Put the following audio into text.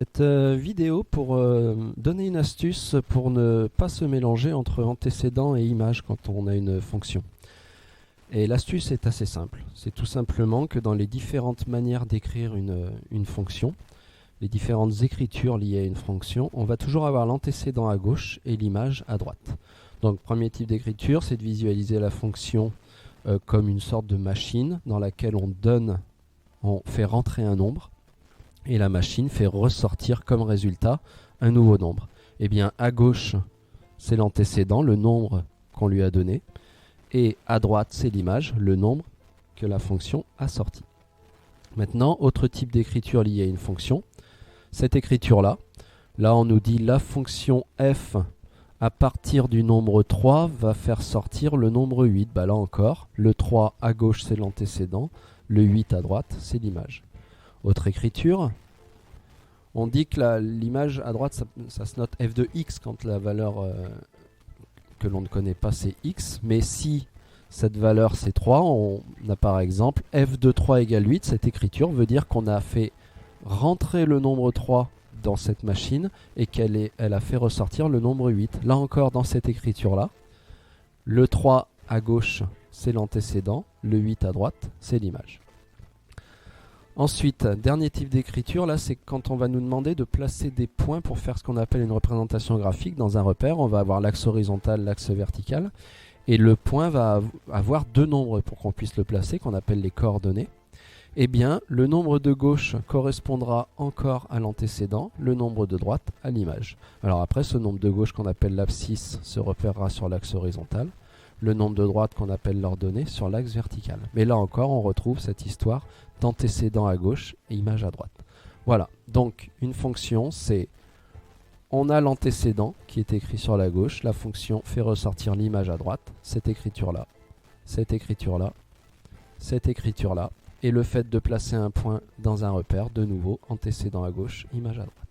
Cette vidéo pour donner une astuce pour ne pas se mélanger entre antécédent et image quand on a une fonction. Et l'astuce est assez simple. C'est tout simplement que dans les différentes manières d'écrire une fonction, les différentes écritures liées à une fonction, on va toujours avoir l'antécédent à gauche et l'image à droite. Donc premier type d'écriture, c'est de visualiser la fonction comme une sorte de machine dans laquelle on fait rentrer un nombre. Et la machine fait ressortir comme résultat un nouveau nombre. Eh bien, à gauche, c'est l'antécédent, le nombre qu'on lui a donné. Et à droite, c'est l'image, le nombre que la fonction a sorti. Maintenant, autre type d'écriture liée à une fonction. Cette écriture-là, là on nous dit la fonction f à partir du nombre 3 va faire sortir le nombre 8. Bah là encore, le 3 à gauche, c'est l'antécédent, le 8 à droite, c'est l'image. Autre écriture, on dit que l'image à droite, ça se note f de x quand la valeur que l'on ne connaît pas c'est x, mais si cette valeur c'est 3, on a par exemple f de 3 égale 8, cette écriture veut dire qu'on a fait rentrer le nombre 3 dans cette machine et qu'elle a fait ressortir le nombre 8. Là encore dans cette écriture-là, le 3 à gauche c'est l'antécédent, le 8 à droite c'est l'image. Ensuite, dernier type d'écriture, là c'est quand on va nous demander de placer des points pour faire ce qu'on appelle une représentation graphique dans un repère. On va avoir l'axe horizontal, l'axe vertical, et le point va avoir deux nombres pour qu'on puisse le placer, qu'on appelle les coordonnées. Eh bien, le nombre de gauche correspondra encore à l'antécédent, le nombre de droite à l'image. Alors après, ce nombre de gauche qu'on appelle l'abscisse se repérera sur l'axe horizontal, le nombre de droite qu'on appelle l'ordonnée sur l'axe vertical. Mais là encore, on retrouve cette histoire d'antécédent à gauche et image à droite. Voilà, donc une fonction, c'est on a l'antécédent qui est écrit sur la gauche, la fonction fait ressortir l'image à droite, cette écriture-là, cette écriture-là, cette écriture-là, et le fait de placer un point dans un repère, de nouveau, antécédent à gauche, image à droite.